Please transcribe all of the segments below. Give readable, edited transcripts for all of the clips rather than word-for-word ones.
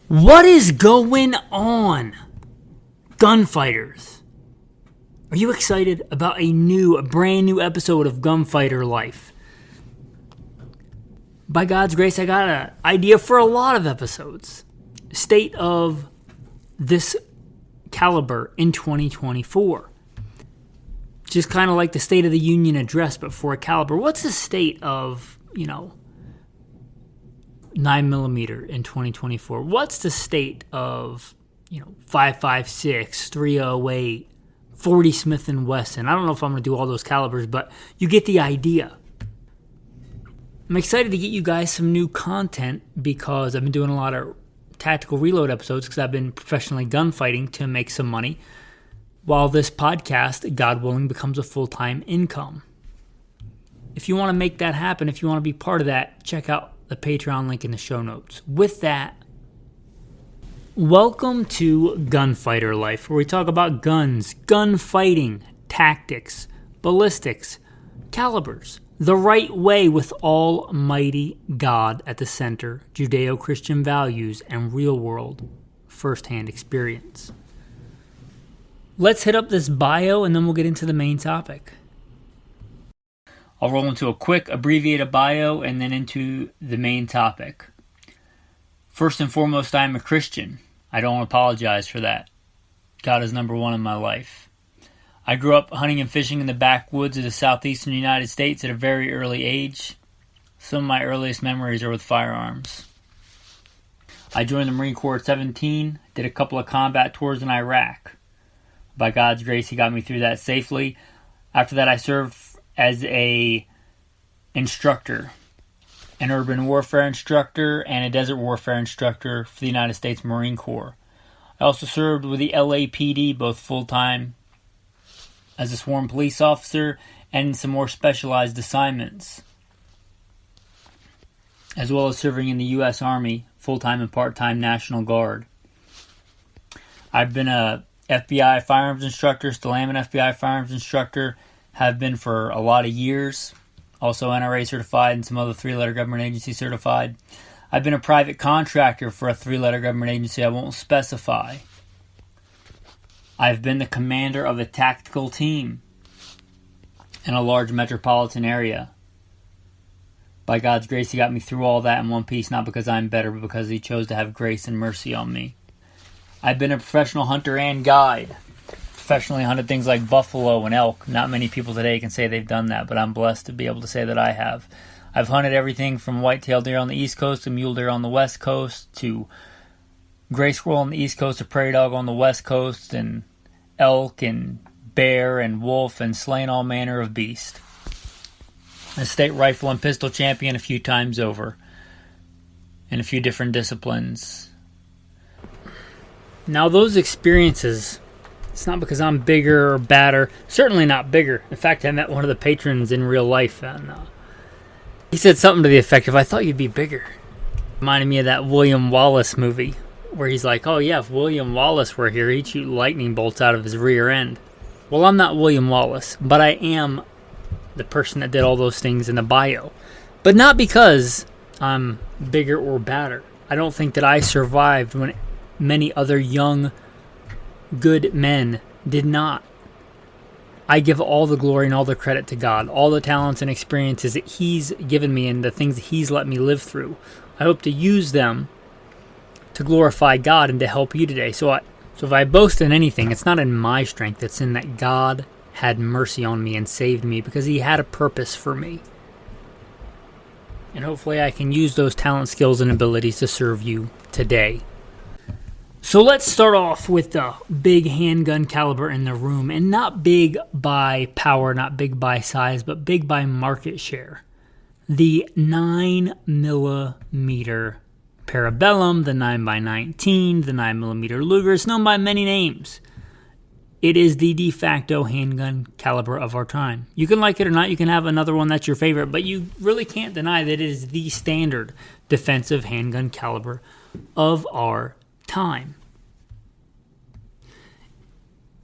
What is going on, gunfighters? Are you excited about a brand new episode of Gunfighter Life? By God's grace, I got an idea for a lot of episodes. State of this caliber in 2024. Just kind of like the State of the Union address, but for a caliber. What's the state of, 9mm in 2024? What's the state of, 5.56, 308, 40 Smith & Wesson? I don't know if I'm going to do all those calibers, but you get the idea. I'm excited to get you guys some new content because I've been doing a lot of tactical reload episodes because I've been professionally gunfighting to make some money while this podcast, God willing, becomes a full-time income. If you want to make that happen, if you want to be part of that, check out the Patreon link in the show notes. With that, welcome to Gunfighter Life, where we talk about guns, gunfighting, tactics, ballistics, calibers, the right way with Almighty God at the center, Judeo-Christian values, and real-world first-hand experience. Let's hit up this bio, and then we'll get into the main topic. I'll roll into a quick abbreviated bio and then into the main topic. First and foremost, I am a Christian. I don't apologize for that. God is number one in my life. I grew up hunting and fishing in the backwoods of the southeastern United States at a very early age. Some of my earliest memories are with firearms. I joined the Marine Corps at 17, did a couple of combat tours in Iraq. By God's grace, He got me through that safely. After that, I served as a instructor, an urban warfare instructor and a desert warfare instructor for the United States Marine Corps. I also served with the LAPD, both full-time as a sworn police officer and some more specialized assignments, as well as serving in the U.S. Army, full-time and part-time National Guard. I've been a FBI firearms instructor, still am an FBI firearms instructor, have been for a lot of years, also NRA certified and some other three-letter government agency certified. I've been a private contractor for a three-letter government agency I won't specify. I've been the commander of a tactical team in a large metropolitan area. By God's grace, He got me through all that in one piece, not because I'm better, but because He chose to have grace and mercy on me. I've been a professional hunter and guide. Professionally hunted things like buffalo and elk. Not many people today can say they've done that, but I'm blessed to be able to say that I have. I've hunted everything from white-tailed deer on the East Coast to mule deer on the West Coast to gray squirrel on the East Coast to prairie dog on the West Coast and elk and bear and wolf and slain all manner of beast. A state rifle and pistol champion a few times over in a few different disciplines. Now those experiences, it's not because I'm bigger or badder. Certainly not bigger. In fact, I met one of the patrons in real life, and he said something to the effect of, "I thought you'd be bigger." Reminded me of that William Wallace movie, where he's like, "Oh yeah, if William Wallace were here, he'd shoot lightning bolts out of his rear end." Well, I'm not William Wallace, but I am the person that did all those things in the bio. But not because I'm bigger or badder. I don't think that I survived when many other young good men did not. I give all the glory and all the credit to God, all the talents and experiences that He's given me and the things that He's let me live through. I hope to use them to glorify God and to help you today. So if I boast in anything, it's not in my strength, it's in that God had mercy on me and saved me because He had a purpose for me. And hopefully I can use those talent, skills, and abilities to serve you today. So let's start off with the big handgun caliber in the room, and not big by power, not big by size, but big by market share. The 9mm Parabellum, the 9x19, the 9mm Luger, it's known by many names. It is the de facto handgun caliber of our time. You can like it or not, you can have another one that's your favorite, but you really can't deny that it is the standard defensive handgun caliber of our time.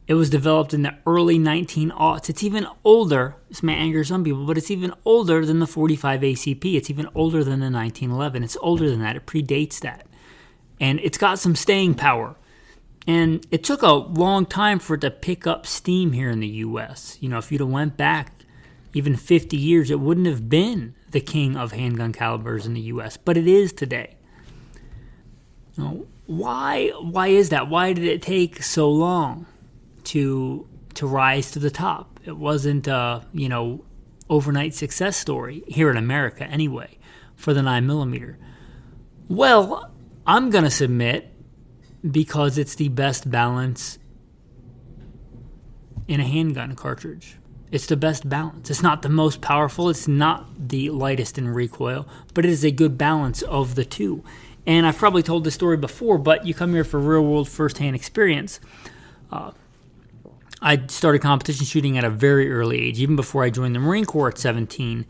It was developed in the early 1900s. It's even older. This may anger some people, but it's even older than the 45 ACP. It's even older than the 1911. It's older than that. It predates that. and it's got some staying power. And it took a long time for it to pick up steam here in the U.S. If you'd have went back even 50 years, it wouldn't have been the king of handgun calibers in the U.S., but it is today. Why is that? Why did it take so long to rise to the top? It wasn't overnight success story here in America anyway for the 9mm. Well, I'm going to submit because it's the best balance in a handgun cartridge. It's the best balance. It's not the most powerful. It's not the lightest in recoil, but it is a good balance of the two. And I've probably told this story before, but you come here for real-world first-hand experience. I started competition shooting at a very early age, even before I joined the Marine Corps at 17.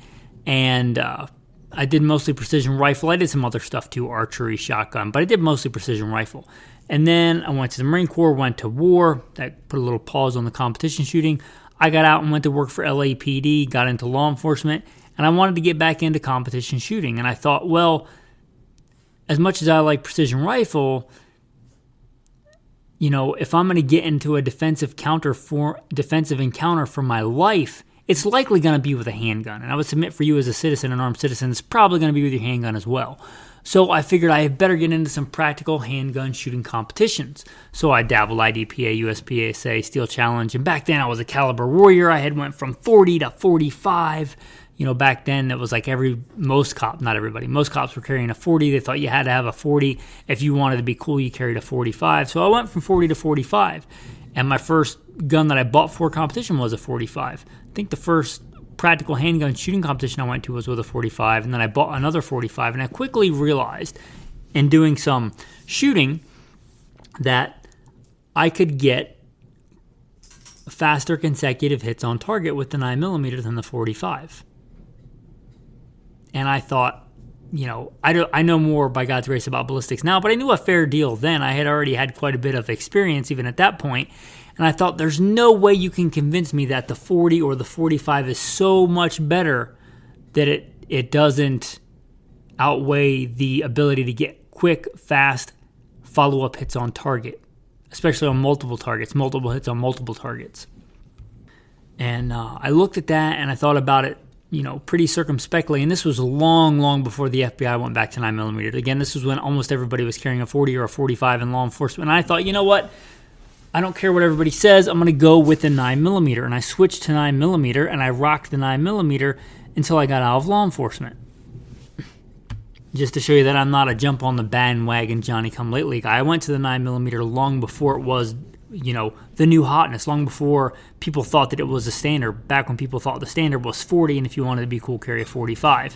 And I did mostly precision rifle. I did some other stuff too, archery, shotgun, but I did mostly precision rifle. And then I went to the Marine Corps, went to war. That put a little pause on the competition shooting. I got out and went to work for LAPD, got into law enforcement, and I wanted to get back into competition shooting. And I thought, well, as much as I like precision rifle, if I'm going to get into a defensive encounter for my life, it's likely going to be with a handgun. And I would submit for you as a citizen, an armed citizen, it's probably going to be with your handgun as well. So I figured I had better get into some practical handgun shooting competitions. So I dabbled IDPA, USPSA, Steel Challenge, and back then I was a caliber warrior. I had went from 40 to 45. Back then it was like most cops were carrying a 40. They thought you had to have a 40. If you wanted to be cool, you carried a 45. So I went from 40 to 45. And my first gun that I bought for competition was a 45. I think the first practical handgun shooting competition I went to was with a 45, and then I bought another 45, and I quickly realized in doing some shooting that I could get faster consecutive hits on target with the 9mm than the 45. And I thought, I know more by God's grace about ballistics now, but I knew a fair deal then. I had already had quite a bit of experience even at that point. And I thought, there's no way you can convince me that the 40 or the 45 is so much better that it doesn't outweigh the ability to get quick, fast follow-up hits on target, especially on multiple targets, multiple hits on multiple targets. And I looked at that and I thought about it, pretty circumspectly. And this was long, long before the FBI went back to 9mm. Again, this was when almost everybody was carrying a 40 or a 45 in law enforcement. And I thought, you know what? I don't care what everybody says. I'm going to go with the 9mm. And I switched to 9mm, and I rocked the 9mm until I got out of law enforcement. Just to show you that I'm not a jump on the bandwagon Johnny-come-lately guy. I went to the 9mm long before it was, the new hotness, long before people thought that it was a standard, back when people thought the standard was 40, and if you wanted to be cool, carry a 45.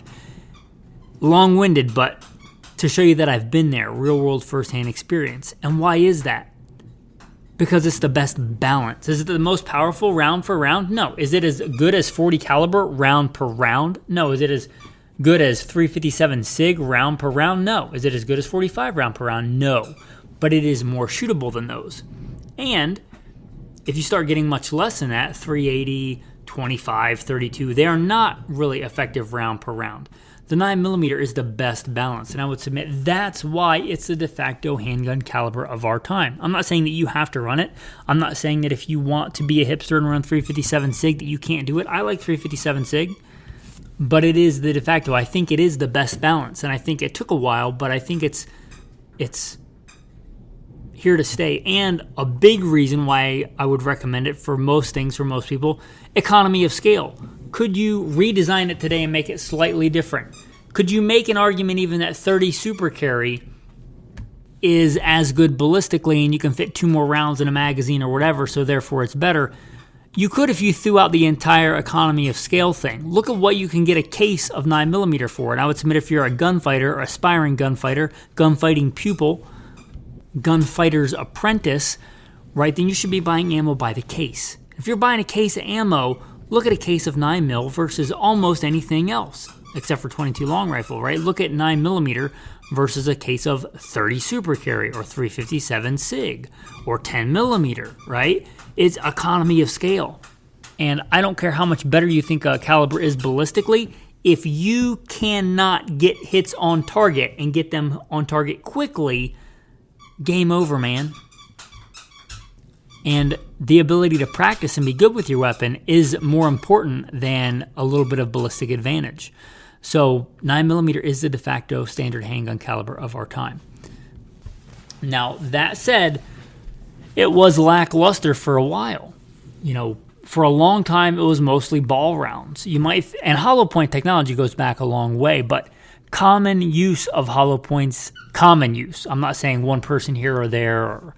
Long-winded, but to show you that I've been there, real-world first-hand experience. And why is that? Because it's the best balance. Is it the most powerful round for round? No. Is it as good as 40 caliber round per round? No. Is it as good as 357 SIG round per round? No. Is it as good as 45 round per round? No. But it is more shootable than those. And if you start getting much less than that, 380, 25, 32, they are not really effective round per round. The 9mm is the best balance, and I would submit that's why it's the de facto handgun caliber of our time. I'm not saying that you have to run it. I'm not saying that if you want to be a hipster and run 357 SIG that you can't do it. I like 357 SIG, but it is the de facto. I think it is the best balance, and I think it took a while, but I think it's here to stay. And a big reason why I would recommend it for most things, for most people, economy of scale. Could you redesign it today and make it slightly different? Could you make an argument even that 30 Super Carry is as good ballistically and you can fit 2 more rounds in a magazine or whatever, so therefore it's better? You could if you threw out the entire economy of scale thing. Look at what you can get a case of 9mm for. And I would submit if you're a gunfighter, or aspiring gunfighter, gunfighting pupil, gunfighter's apprentice, right, then you should be buying ammo by the case. If you're buying a case of ammo, look at a case of 9mm versus almost anything else, except for 22 long rifle, right? Look at 9mm versus a case of 30 Super Carry or 357 SIG or 10mm, right? It's economy of scale. And I don't care how much better you think a caliber is ballistically, if you cannot get hits on target and get them on target quickly, game over, man. And the ability to practice and be good with your weapon is more important than a little bit of ballistic advantage. So 9mm is the de facto standard handgun caliber of our time. Now, that said, it was lackluster for a while. For a long time, it was mostly ball rounds. And hollow point technology goes back a long way, but common use of hollow points, common use. I'm not saying one person here or there or,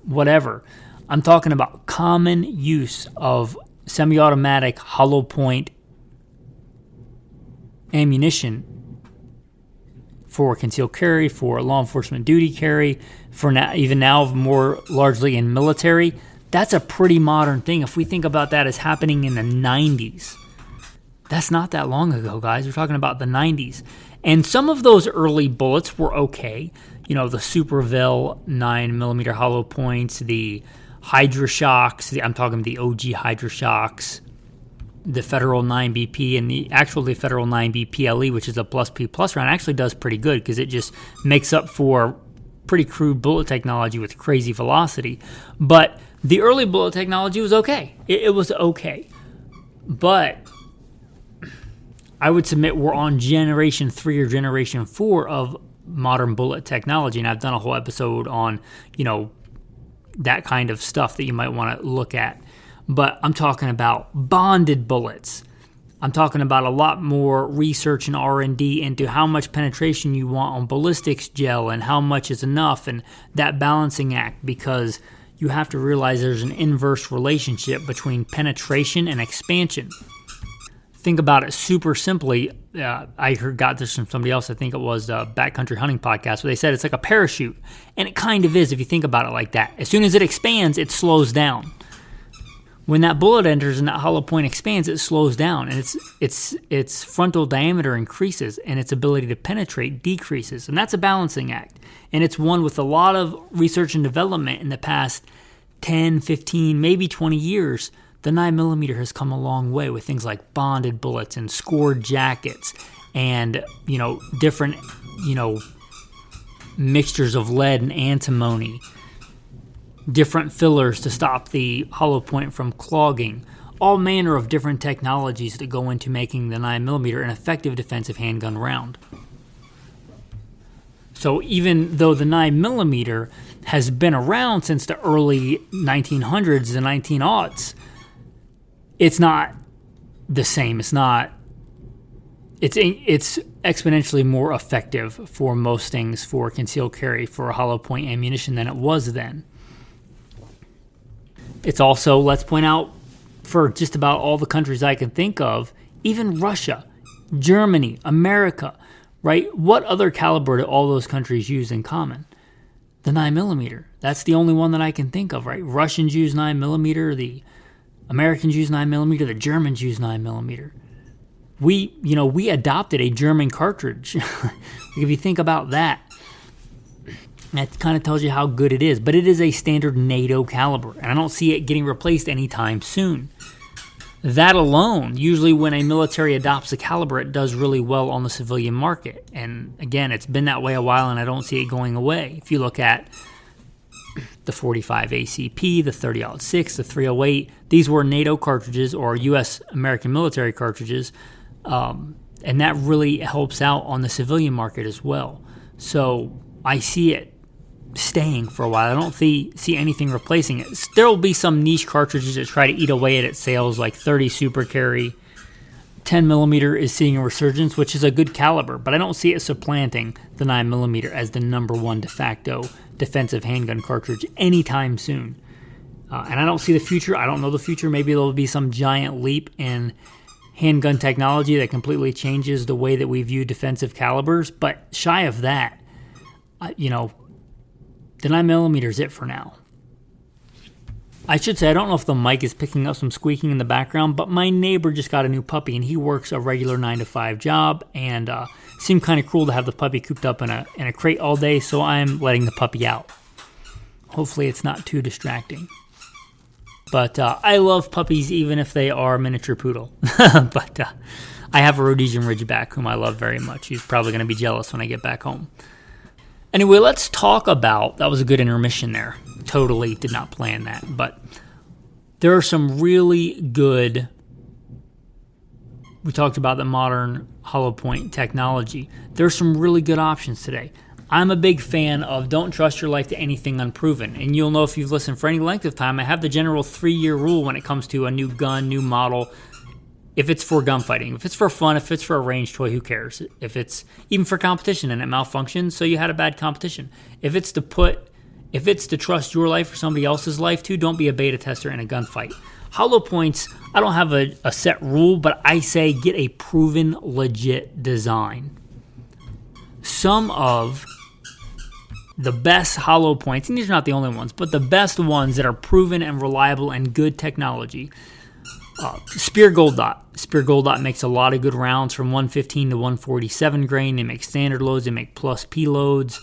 whatever. I'm talking about common use of semi-automatic hollow point ammunition for concealed carry, for law enforcement duty carry, for now, even now more largely in military. That's a pretty modern thing. If we think about that as happening in the 90s, that's not that long ago, guys. We're talking about the 90s. And some of those early bullets were okay. The Supervel 9mm hollow points, the Hydra Shocks, I'm talking the OG Hydra Shocks, the Federal 9BP, and the Federal 9BP LE, which is a plus P plus round, actually does pretty good because it just makes up for pretty crude bullet technology with crazy velocity. But the early bullet technology was okay. It was okay. But I would submit we're on generation 3 or generation 4 of modern bullet technology, and I've done a whole episode on, that kind of stuff that you might want to look at. But I'm talking about bonded bullets. I'm talking about a lot more research and R&D into how much penetration you want on ballistics gel and how much is enough, and that balancing act, because you have to realize there's an inverse relationship between penetration and expansion. Think about it super simply. I got this from somebody else. I think it was the Backcountry Hunting Podcast, where they said it's like a parachute. And it kind of is if you think about it like that. As soon as it expands, it slows down. When that bullet enters and that hollow point expands, it slows down, and its frontal diameter increases, and its ability to penetrate decreases. And that's a balancing act. And it's one with a lot of research and development in the past 10, 15, maybe 20 years. The 9mm has come a long way with things like bonded bullets and scored jackets and, different, mixtures of lead and antimony, different fillers to stop the hollow point from clogging, all manner of different technologies that go into making the 9mm an effective defensive handgun round. So even though the 9mm has been around since the early 1900s, the 1900s, it's not the same. It's exponentially more effective for most things for concealed carry for hollow point ammunition than it was then. It's also, let's point out, for just about all the countries I can think of, even Russia, Germany, America, right? What other caliber do all those countries use in common? The 9mm. That's the only one that I can think of, right? Russians use 9mm, the Americans use 9mm, the Germans use 9mm. We adopted a German cartridge. If you think about that, that kind of tells you how good it is. But it is a standard NATO caliber, and I don't see it getting replaced anytime soon. That alone, usually when a military adopts a caliber, it does really well on the civilian market. And again, it's been that way a while, and I don't see it going away. If you look at the 45 ACP, the 30-06, the 308, these were NATO cartridges or U.S. American military cartridges, and that really helps out on the civilian market as well. So I see it staying for a while. I don't see anything replacing it. There will be some niche cartridges that try to eat away at its sales, like 30 Super Carry. 10mm is seeing a resurgence, which is a good caliber, but I don't see it supplanting the 9mm as the number one de facto defensive handgun cartridge anytime soon. And I don't see the future. I don't know the future. Maybe there will be some giant leap in handgun technology that completely changes the way that we view defensive calibers, but shy of that, the 9mm is it for now. I should say, I don't know if the mic is picking up some squeaking in the background, but my neighbor just got a new puppy, and he works a regular 9-to-5 job, and seemed kind of cool to have the puppy cooped up in a crate all day, so I'm letting the puppy out. Hopefully it's not too distracting. But I love puppies, even if they are miniature poodle. But I have a Rhodesian Ridgeback, whom I love very much. He's probably going to be jealous when I get back home. Anyway, let's talk about, that was a good intermission there. Totally did not plan that. But there are some really good, we talked about the modern hollow point technology. There's some really good options today. I'm a big fan of don't trust your life to anything unproven. And you'll know if you've listened for any length of time, I have the general 3-year rule when it comes to a new gun, new model. If it's for gunfighting, if it's for fun, if it's for a range toy, who cares? If it's even for competition and it malfunctions, so you had a bad competition. If it's to trust your life or somebody else's life too, don't be a beta tester in a gunfight. Hollow points, I don't have a set rule, but I say get a proven, legit design. Some of the best hollow points, and these are not the only ones, but the best ones that are proven and reliable and good technology. Spear Gold Dot. Spear Gold Dot makes a lot of good rounds from 115 to 147 grain. They make standard loads. They make plus P loads.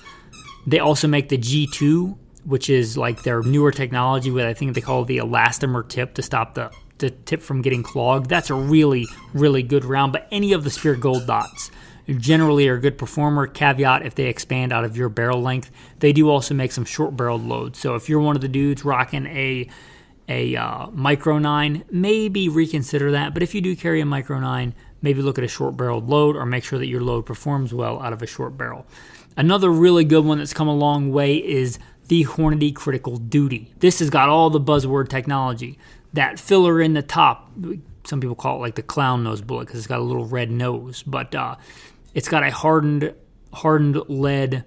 They also make the G2, which is like their newer technology with, I think they call it the elastomer tip to stop the tip from getting clogged. That's a really, really good round. But any of the Spear Gold Dots generally are a good performer. Caveat, if they expand out of your barrel length. They do also make some short-barreled loads. So if you're one of the dudes rocking a Micro 9, maybe reconsider that. But if you do carry a Micro 9, maybe look at a short-barreled load or make sure that your load performs well out of a short barrel. Another really good one that's come a long way is the Hornady Critical Duty. This has got all the buzzword technology. That filler in the top, some people call it like the clown nose bullet because it's got a little red nose. But it's got a hardened lead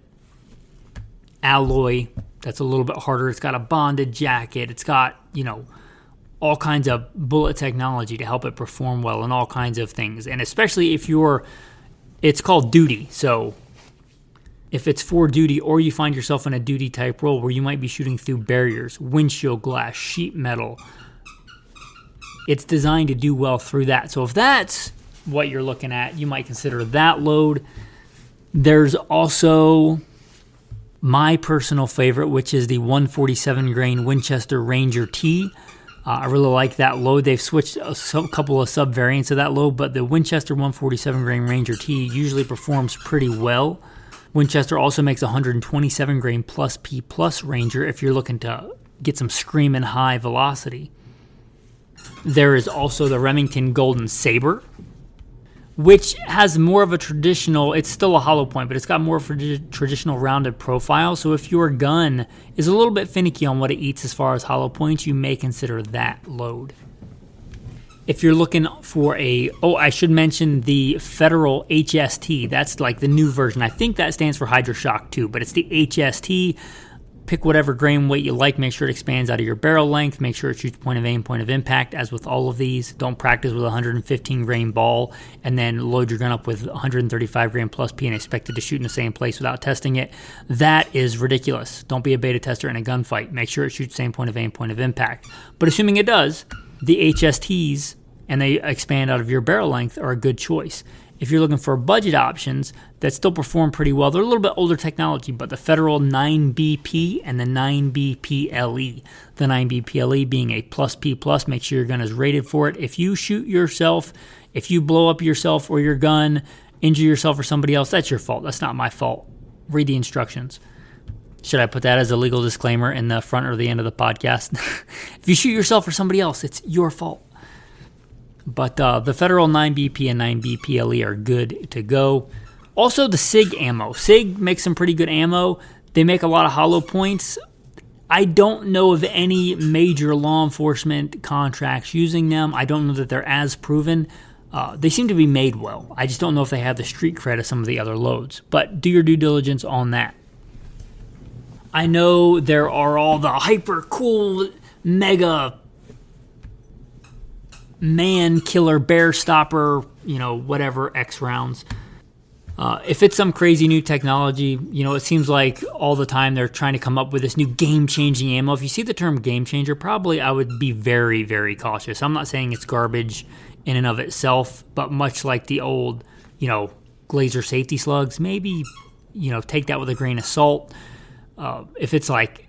alloy that's a little bit harder. It's got a bonded jacket. It's got, all kinds of bullet technology to help it perform well and all kinds of things. And especially if it's called duty. So if it's for duty or you find yourself in a duty type role where you might be shooting through barriers, windshield glass, sheet metal, it's designed to do well through that. So if that's what you're looking at, you might consider that load. There's also my personal favorite, which is the 147 grain Winchester Ranger T. I really like that load. They've switched a couple of sub-variants of that load, but the Winchester 147 grain Ranger T usually performs pretty well. Winchester also makes 127 grain plus P plus Ranger if you're looking to get some screaming high velocity. There is also the Remington Golden Saber, which has more of a traditional, it's still a hollow point, but it's got more of a traditional rounded profile. So if your gun is a little bit finicky on what it eats as far as hollow points, you may consider that load. If you're looking for I should mention the Federal HST. That's like the new version. I think that stands for Hydroshock 2, but it's the HST. Pick whatever grain weight you like. Make sure it expands out of your barrel length. Make sure it shoots point of aim, point of impact, as with all of these. Don't practice with a 115 grain ball and then load your gun up with 135 grain plus P and expect it to shoot in the same place without testing it. That is ridiculous. Don't be a beta tester in a gunfight. Make sure it shoots same point of aim, point of impact. But assuming it does, the HSTs and they expand out of your barrel length are a good choice. If you're looking for budget options that still perform pretty well, they're a little bit older technology, but the Federal 9BP and the 9BPLE. The 9BPLE being a plus P plus, make sure your gun is rated for it. If you shoot yourself, if you blow up yourself or your gun, injure yourself or somebody else, that's your fault. That's not my fault. Read the instructions. Should I put that as a legal disclaimer in the front or the end of the podcast? If you shoot yourself or somebody else, it's your fault. But the Federal 9BP and 9BPLE are good to go. Also, the SIG ammo. SIG makes some pretty good ammo. They make a lot of hollow points. I don't know of any major law enforcement contracts using them. I don't know that they're as proven. They seem to be made well. I just don't know if they have the street cred of some of the other loads. But do your due diligence on that. I know there are all the hyper cool, mega man killer, bear stopper, whatever X rounds. If it's some crazy new technology, it seems like all the time they're trying to come up with this new game-changing ammo. If you see the term game changer, probably I would be very, very cautious. I'm not saying it's garbage in and of itself, but much like the old, Glazer safety slugs, maybe, take that with a grain of salt. If it's like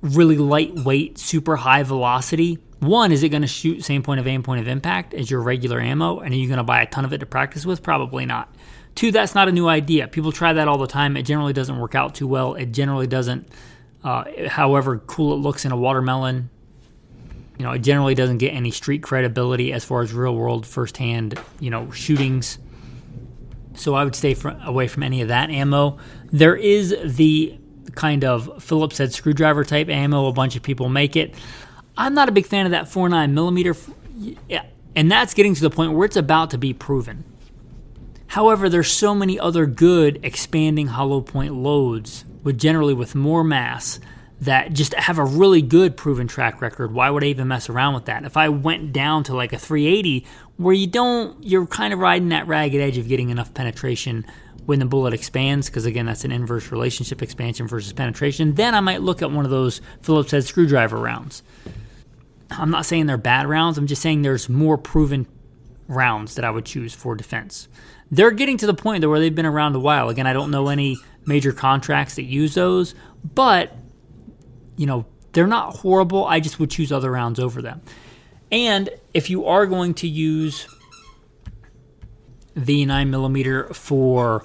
really lightweight, super high velocity, one, is it going to shoot same point of aim, point of impact as your regular ammo? And are you going to buy a ton of it to practice with? Probably not. Two, that's not a new idea. People try that all the time. It generally doesn't work out too well. It generally doesn't, however cool it looks in a watermelon, it generally doesn't get any street credibility as far as real world firsthand, shootings. So I would stay away from any of that ammo. There is the kind of Phillips head screwdriver type ammo. A bunch of people make it. I'm not a big fan of that 4.9 millimeter. Yeah, and that's getting to the point where it's about to be proven. However, there's so many other good expanding hollow point loads with more mass that just have a really good proven track record. Why would I even mess around with that? If I went down to like a 380 where you're kind of riding that ragged edge of getting enough penetration when the bullet expands, because again, that's an inverse relationship, expansion versus penetration, then I might look at one of those Phillips head screwdriver rounds. I'm not saying they're bad rounds. I'm just saying there's more proven rounds that I would choose for defense. They're getting to the point where they've been around a while. Again, I don't know any major contracts that use those, but they're not horrible. I just would choose other rounds over them. And if you are going to use the 9mm for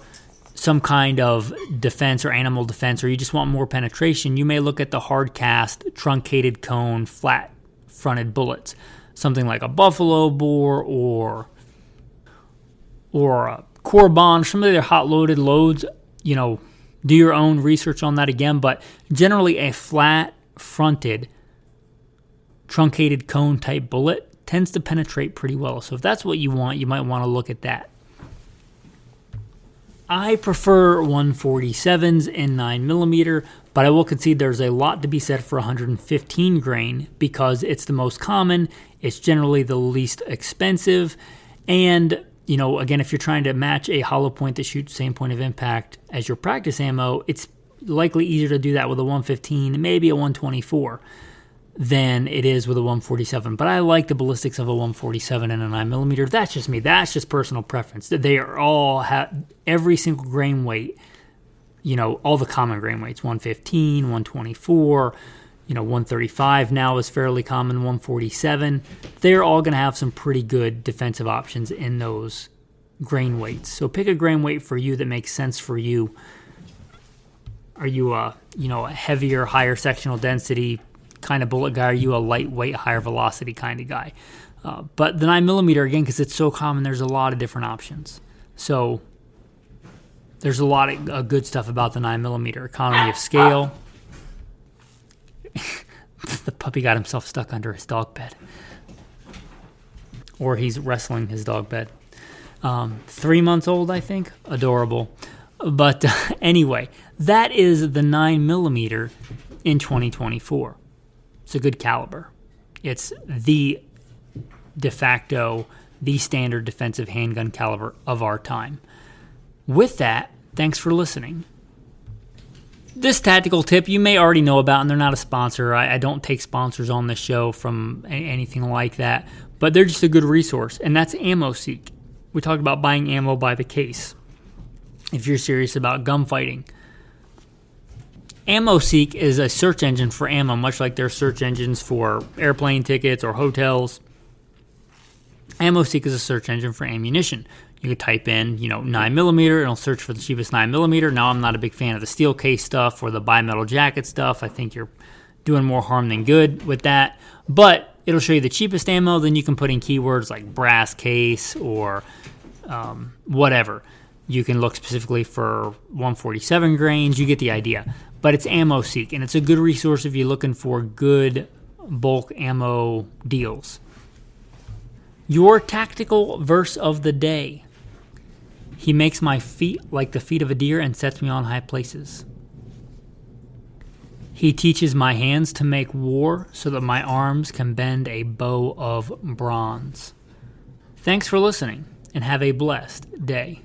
some kind of defense or animal defense, or you just want more penetration, you may look at the hard cast, truncated cone, flat fronted bullets. Something like a buffalo bore or a Corbon, some of their hot loaded loads, do your own research on that again, but generally a flat fronted truncated cone type bullet tends to penetrate pretty well. So if that's what you want, you might want to look at that. I prefer 147s in 9mm, but I will concede there's a lot to be said for 115 grain because it's the most common, it's generally the least expensive, and again, if you're trying to match a hollow point that shoots the same point of impact as your practice ammo, it's likely easier to do that with a 115, maybe a 124, than it is with a 147. But I like the ballistics of a 147 and a 9mm. That's just me. That's just personal preference. They are all every single grain weight, all the common grain weights, 115, 124, 135 now is fairly common, 147. They're all going to have some pretty good defensive options in those grain weights. So pick a grain weight for you that makes sense for you. Are you a heavier, higher sectional density kind of bullet guy? Are you a lightweight, higher velocity kind of guy? But the 9mm, again, because it's so common, there's a lot of different options. So there's a lot of good stuff about the 9mm. Economy of scale. The puppy got himself stuck under his dog bed. Or he's wrestling his dog bed. 3 months old, I think. Adorable. But anyway, that is the 9mm in 2024. It's a good caliber. It's the de facto, the standard defensive handgun caliber of our time. With that, thanks for listening. This tactical tip you may already know about, and they're not a sponsor. I don't take sponsors on the show from anything like that, but they're just a good resource, and that's AmmoSeek. We talked about buying ammo by the case. If you're serious about gunfighting, AmmoSeek is a search engine for ammo, much like their search engines for airplane tickets or hotels. AmmoSeek is a search engine for ammunition. You could type in, 9mm, it'll search for the cheapest 9mm. Now, I'm not a big fan of the steel case stuff or the bimetal jacket stuff. I think you're doing more harm than good with that. But it'll show you the cheapest ammo. Then you can put in keywords like brass case or whatever. You can look specifically for 147 grains. You get the idea. But it's AmmoSeek, and it's a good resource if you're looking for good bulk ammo deals. Your tactical verse of the day. He makes my feet like the feet of a deer and sets me on high places. He teaches my hands to make war so that my arms can bend a bow of bronze. Thanks for listening, and have a blessed day.